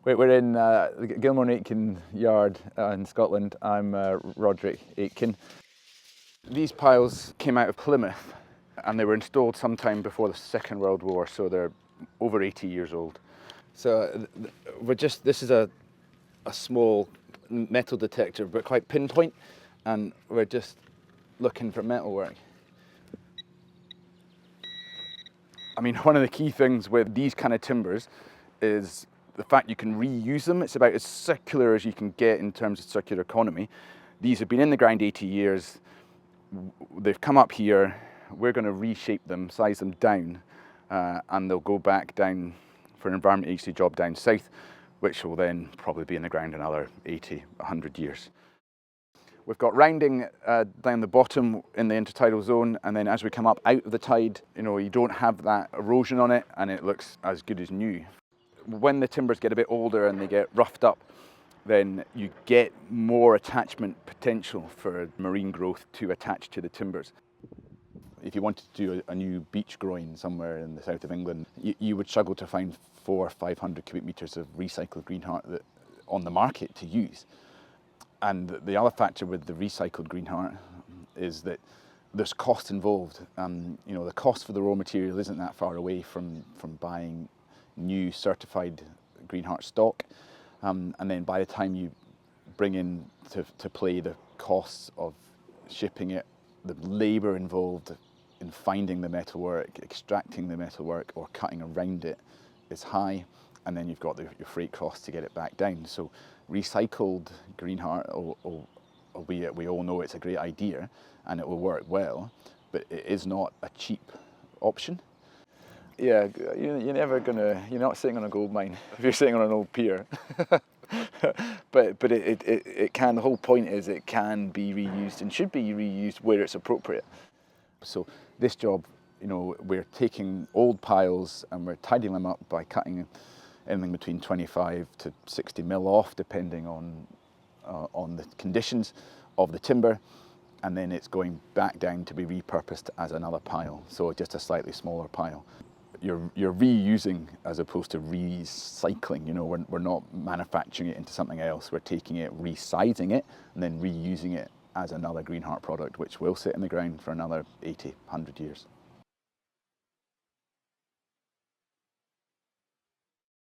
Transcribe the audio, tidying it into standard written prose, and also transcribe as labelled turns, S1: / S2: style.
S1: We're in the Gilmore and Aitken yard in Scotland. I'm Roderick Aitken. These piles came out of Plymouth and they were installed sometime before the Second World War, so they're over 80 years old. So this is a small metal detector, but quite pinpoint, and we're just looking for metalwork. I mean, one of the key things with these kind of timbers is the fact you can reuse them. It's about as circular as you can get in terms of circular economy. These have been in the ground 80 years. They've come up here. We're going to reshape them, size them down, and they'll go back down for an environment agency job down south, which will then probably be in the ground another 80, 100 years. We've got rounding down the bottom in the intertidal zone, and then as we come up out of the tide, you don't have that erosion on it, and it looks as good as new. When the timbers get a bit older and they get roughed up, then you get more attachment potential for marine growth to attach to the timbers. If you wanted to do a new beach groin somewhere in the south of England, you would struggle to find 400 or 500 cubic metres of recycled Greenheart on the market to use. And the other factor with the recycled Greenheart is that there's cost involved. The cost for the raw material isn't that far away from buying new certified Greenheart stock. And then by the time you bring in to play the costs of shipping it, the labour involved in finding the metalwork, extracting the metalwork, or cutting around it is high. And then you've got your freight costs to get it back down. So recycled Greenheart, albeit we all know it's a great idea and it will work well, but it is not a cheap option. Yeah, you're not sitting on a gold mine if you're sitting on an old pier. but it can, the whole point is it can be reused and should be reused where it's appropriate. So this job, we're taking old piles and we're tidying them up by cutting anything between 25 to 60 mil off, depending on the conditions of the timber, and then it's going back down to be repurposed as another pile, so just a slightly smaller pile. You're reusing as opposed to recycling. We're not manufacturing it into something else. We're taking it, resizing it, and then reusing it as another Greenheart product, which will sit in the ground for another 80, 100 years.